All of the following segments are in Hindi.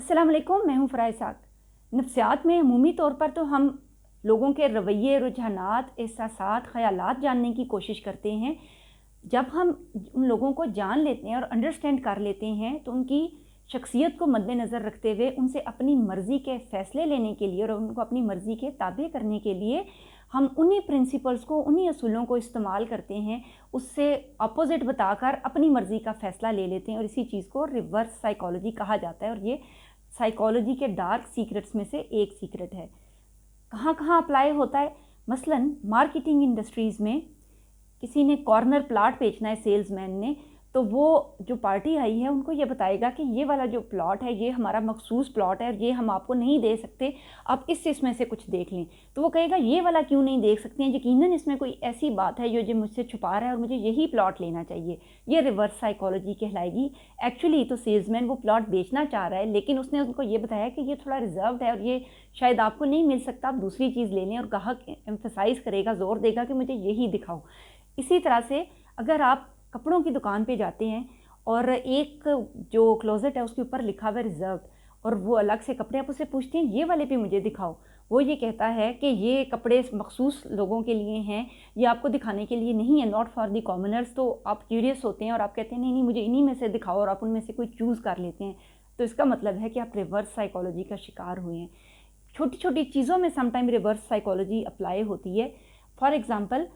अस्सलाम वालेकुम, मैं हूँ फ़राह इसाक। नफ्सियात में अमूमी तौर पर तो हम लोगों के रवैये, रुझानात, एहसासात, ख़यालात जानने की कोशिश करते हैं। जब हम उन लोगों को जान लेते हैं और अंडरस्टैंड कर लेते हैं तो उनकी शख्सियत को मद्देनज़र रखते हुए उनसे अपनी मर्ज़ी के फ़ैसले लेने के लिए और उनको अपनी मर्ज़ी के ताबे करने के लिए हम उन्हीं प्रिंसिपल्स को, उन्हीं असूलों को इस्तेमाल करते हैं, उससे अपोज़िट बताकर अपनी मर्ज़ी का फ़ैसला ले लेते हैं और इसी चीज़ को रिवर्स साइकोलॉजी कहा जाता है। और ये साइकोलॉजी के डार्क सीक्रेट्स में से एक सीक्रेट है। कहाँ कहाँ अप्लाई होता है? मसलन मार्केटिंग इंडस्ट्रीज़ में किसी ने कॉर्नर प्लॉट बेचना है सेल्समैन ने, तो वो जो पार्टी आई है उनको ये बताएगा कि ये वाला जो प्लॉट है ये हमारा मखसूस प्लॉट है और ये हम आपको नहीं दे सकते, आप इसमें से कुछ देख लें। तो वो कहेगा ये वाला क्यों नहीं देख सकते हैं, यकीनन इसमें कोई ऐसी बात है जो मुझसे छुपा रहा है और मुझे यही प्लॉट लेना चाहिए। ये रिवर्स साइकोलॉजी कहलाएगी। एक्चुअली तो सेल्समैन वो प्लॉट बेचना चाह रहा है, लेकिन उसने उनको ये बताया कि ये थोड़ा रिजर्व्ड है और ये शायद आपको नहीं मिल सकता, आप दूसरी चीज़ ले लें। और ग्राहक एम्फसाइज़ करेगा, ज़ोर देगा कि मुझे यही दिखाओ। इसी तरह से अगर आप कपड़ों की दुकान पे जाते हैं और एक जो क्लोज़ेट है उसके ऊपर लिखा हुआ है रिज़र्व्ड, और वो अलग से कपड़े, आप उससे पूछते हैं ये वाले भी मुझे दिखाओ, वो ये कहता है कि ये कपड़े मखसूस लोगों के लिए हैं, ये आपको दिखाने के लिए नहीं है, नॉट फॉर दी कॉमनर्स। तो आप क्यूरियस होते हैं और आप कहते हैं नहीं नहीं मुझे इन्हीं में से दिखाओ, और आप उनमें से कोई चूज़ कर लेते हैं। तो इसका मतलब है कि आप रिवर्स साइकोलॉजी का शिकार हुए हैं। छोटी छोटी चीज़ों में समटाइम रिवर्स साइकोलॉजी अप्लाई होती है। फॉर एग्ज़ाम्पल,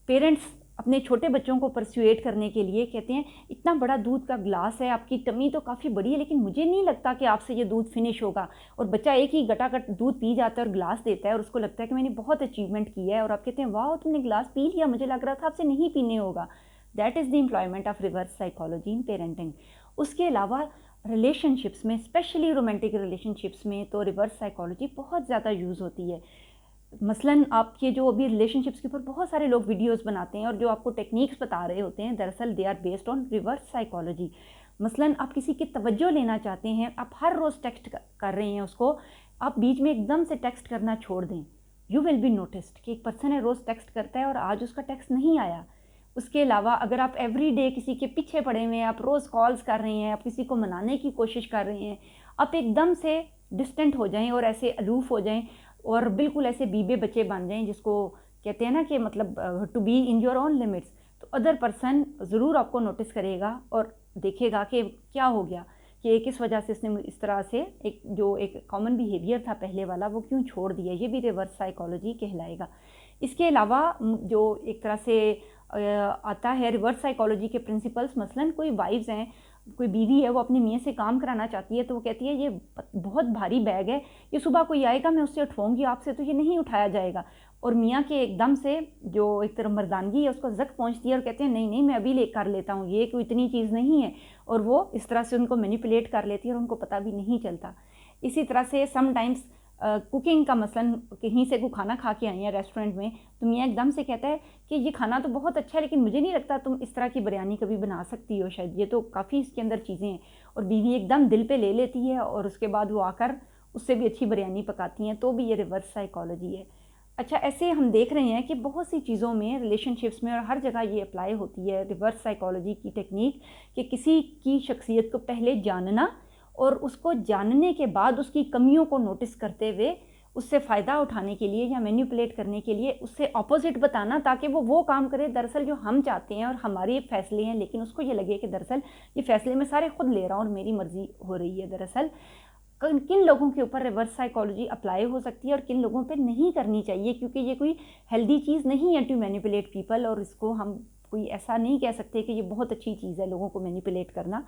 पेरेंट्स अपने छोटे बच्चों को परसुएट करने के लिए कहते हैं इतना बड़ा दूध का ग्लास है, आपकी टमी तो काफ़ी बड़ी है, लेकिन मुझे नहीं लगता कि आपसे ये दूध फिनिश होगा। और बच्चा एक ही गटागट दूध पी जाता है और ग्लास देता है और उसको लगता है कि मैंने बहुत अचीवमेंट किया है, और आप कहते हैं वाह तुमने ग्लास पी लिया, मुझे लग रहा था आपसे नहीं पीने होगा। That is the employment of reverse psychology in parenting. उसके अलावा रिलेशनशिप्स में, स्पेशली रोमांटिक रिलेशनशिप्स में, तो रिवर्स साइकोलॉजी बहुत ज़्यादा यूज़ होती है। मसलन आपके जो अभी रिलेशनशिप्स के ऊपर बहुत सारे लोग वीडियोस बनाते हैं और जो आपको टेक्निक्स बता रहे होते हैं, दरअसल they are based on reverse psychology. मसलन आप किसी की तवज्जो लेना चाहते हैं, आप हर रोज़ टेक्स्ट कर रहे हैं उसको, आप बीच में एकदम से टेक्स्ट करना छोड़ दें, यू विल बी नोटिस्ड कि एक पर्सन है रोज़ टेक्स्ट करता है और आज उसका टेक्स्ट नहीं आया। उसके अलावा अगर आप एवरी डे किसी के पीछे पड़े हुए हैं, आप रोज़ कॉल्स कर रहे हैं, आप किसी को मनाने की कोशिश कर रहे हैं, आप एकदम से डिस्टेंट हो जाएं और ऐसे अलूफ हो जाएं और बिल्कुल ऐसे बीबे बच्चे बन जाएं, जिसको कहते हैं ना कि मतलब to be in your own limits. तो अदर पर्सन ज़रूर आपको नोटिस करेगा और देखेगा कि क्या हो गया, कि किस वजह से इसने इस तरह से एक कॉमन बिहेवियर था पहले वाला वो क्यों छोड़ दिया। ये भी रिवर्स साइकोलॉजी कहलाएगा। इसके अलावा जो एक तरह से आता है रिवर्स साइकोलॉजी के प्रिंसिपल्स, मसलन कोई वाइफ्स हैं, कोई बीवी है, वो अपनी मियाँ से काम कराना चाहती है, तो वो कहती है ये बहुत भारी बैग है, ये सुबह कोई आएगा मैं उससे उठवाऊँगी, आपसे तो ये नहीं उठाया जाएगा। और मियाँ के एकदम से जो एक तरफ मर्दानगी है उसको ज़क पहुँचती है और कहते हैं नहीं नहीं मैं अभी ले कर लेता हूँ, ये कोई इतनी चीज़ नहीं है। और वो इस तरह से उनको मैनिपुलेट कर लेती है और उनको पता भी नहीं चलता। इसी तरह से समटाइम्स कुकिंग का, मसलन कहीं से कोई खाना खा के आई हैं रेस्टोरेंट में, तो मियाँ एकदम से कहता है कि ये खाना तो बहुत अच्छा है, लेकिन मुझे नहीं लगता तुम इस तरह की बिरयानी कभी बना सकती हो, शायद ये तो काफ़ी इसके अंदर चीज़ें हैं। और बीवी एकदम दिल पे ले लेती है और उसके बाद वो आकर उससे भी अच्छी बिरयानी पकाती हैं। तो भी ये रिवर्स साइकोलॉजी है। अच्छा, ऐसे हम देख रहे हैं कि बहुत सी चीज़ों में, रिलेशनशिप्स में और हर जगह ये अप्लाई होती है रिवर्स साइकोलॉजी की टेक्निक, कि किसी की शख्सियत को पहले जानना और उसको जानने के बाद उसकी कमियों को नोटिस करते हुए उससे फ़ायदा उठाने के लिए या मैनिपुलेट करने के लिए उससे अपोजिट बताना, ताकि वो काम करे दरअसल जो हम चाहते हैं और हमारे फ़ैसले हैं, लेकिन उसको ये लगे कि दरअसल ये फ़ैसले मैं सारे खुद ले रहा हूँ और मेरी मर्ज़ी हो रही है। दरअसल किन लोगों के ऊपर रिवर्स साइकोलॉजी अप्लाई हो सकती है और किन लोगों पे नहीं करनी चाहिए, क्योंकि ये कोई हेल्दी चीज़ नहीं है टू मैनिपुलेट पीपल, और इसको हम कोई ऐसा नहीं कह सकते कि ये बहुत अच्छी चीज़ है लोगों को मैनिपुलेट करना।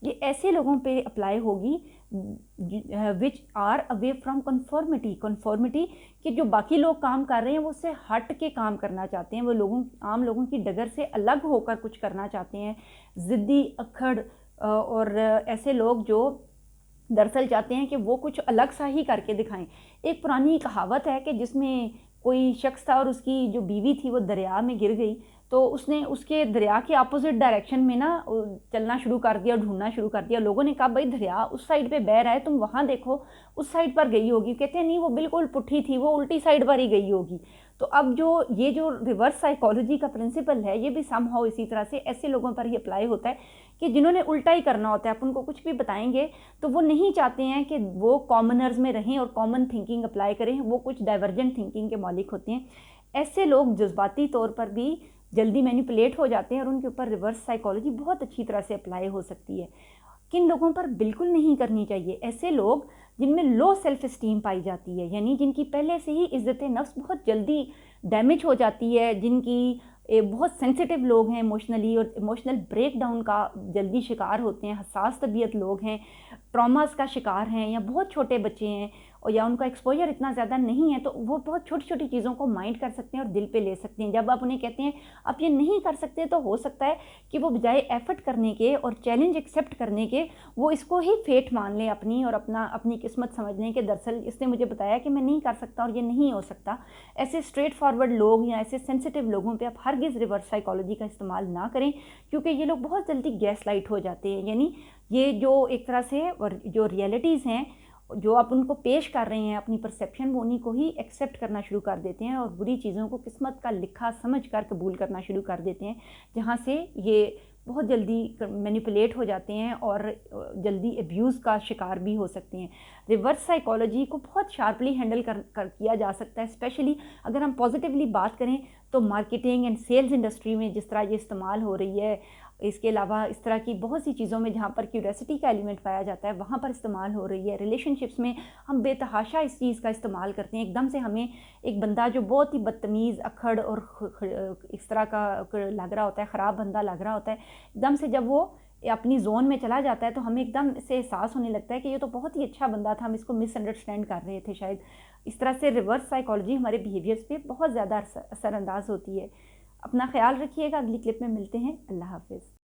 ये ऐसे लोगों पे अप्लाई होगी which are away from conformity, कि जो बाकी लोग काम कर रहे हैं वो उससे हट के काम करना चाहते हैं, वो आम लोगों की डगर से अलग होकर कुछ करना चाहते हैं। ज़िद्दी, अक्खड़ और ऐसे लोग जो दरअसल चाहते हैं कि वो कुछ अलग सा ही करके दिखाएं। एक पुरानी कहावत है कि जिसमें कोई शख्स था और उसकी जो बीवी थी वो दरिया में गिर गई, तो उसने उसके दरिया के अपोजिट डायरेक्शन में ना चलना शुरू कर दिया, ढूंढना शुरू कर दिया। लोगों ने कहा भाई दरिया उस साइड पे बह रहा है, तुम वहाँ देखो, उस साइड पर गई होगी। कहते हैं नहीं वो बिल्कुल पुट्ठी थी, वो उल्टी साइड पर ही गई होगी। तो अब ये जो रिवर्स साइकोलॉजी का प्रिंसिपल है, ये भी समहाउ इसी तरह से ऐसे लोगों पर ही अप्लाई होता है कि जिन्होंने उल्टा ही करना होता है, आप उनको कुछ भी बताएंगे तो वो नहीं चाहते हैं कि वो कॉमनर्स में रहें और कॉमन थिंकिंग अप्लाई करें, वो कुछ डाइवर्जेंट थिंकिंग के मालिक होते हैं। ऐसे लोग जज्बाती तौर पर भी जल्दी मैनिपुलेट हो जाते हैं और उनके ऊपर रिवर्स साइकोलॉजी बहुत अच्छी तरह से अप्लाई हो सकती है। किन लोगों पर बिल्कुल नहीं करनी चाहिए? ऐसे लोग जिनमें लो सेल्फ स्टीम पाई जाती है, यानी जिनकी पहले से ही इज्जत नफ्स बहुत जल्दी डैमेज हो जाती है, जिनकी बहुत सेंसिटिव लोग हैं इमोशनली और इमोशनल ब्रेकडाउन का जल्दी शिकार होते हैं, हसास तबीयत लोग हैं, ट्रॉमास का शिकार हैं, या बहुत छोटे बच्चे हैं और या उनका एक्सपोजर इतना ज़्यादा नहीं है, तो वो बहुत छोटी छोटी चीज़ों को माइंड कर सकते हैं और दिल पे ले सकते हैं। जब आप उन्हें कहते हैं आप ये नहीं कर सकते, तो हो सकता है कि वो बजाय एफर्ट करने के और चैलेंज एक्सेप्ट करने के वो इसको ही फेट मान लें अपनी, और अपनी किस्मत समझ लें कि दरअसल इसने मुझे बताया कि मैं नहीं कर सकता और ये नहीं हो सकता। ऐसे स्ट्रेट फॉरवर्ड लोग या ऐसे सेंसिटिव लोगों पर आप हरगिज़ रिवर्स साइकोलॉजी का इस्तेमाल ना करें, क्योंकि ये लोग बहुत जल्दी गैस लाइट हो जाते हैं। यानी ये जो एक तरह से और जो रियलिटीज़ हैं जो आप उनको पेश कर रहे हैं, अपनी परसेप्शन, वो उन्हीं को ही एक्सेप्ट करना शुरू कर देते हैं और बुरी चीज़ों को किस्मत का लिखा समझ कर कबूल करना शुरू कर देते हैं, जहाँ से ये बहुत जल्दी मैनिपुलेट हो जाते हैं और जल्दी एब्यूज़ का शिकार भी हो सकते हैं। रिवर्स साइकोलॉजी को बहुत शार्पली हैंडल कर किया जा सकता है, स्पेशली अगर हम पॉजिटिवली बात करें तो मार्केटिंग एंड सेल्स इंडस्ट्री में जिस तरह ये इस्तेमाल हो रही है। इसके अलावा इस तरह की बहुत सी चीज़ों में जहाँ पर क्यूरियोसिटी का एलिमेंट पाया जाता है वहाँ पर इस्तेमाल हो रही है। रिलेशनशिप्स में हम बेतहाशा इस चीज़ का इस्तेमाल करते हैं। एकदम से हमें एक बंदा जो बहुत ही बदतमीज़, अखड़ और इस तरह का लग रहा होता है, ख़राब बंदा लग रहा होता है, एकदम से जब वो अपनी जोन में चला जाता है तो हमें एकदम से एहसास होने लगता है कि ये तो बहुत ही अच्छा बंदा था, हम इसको मिसअंडरस्टैंड कर रहे थे शायद। इस तरह से रिवर्स साइकोलॉजी हमारे बिहेवियर्स पे बहुत ज़्यादा असरअंदाज होती है। अपना ख्याल रखिएगा, अगली क्लिप में मिलते हैं। अल्लाह हाफिज़।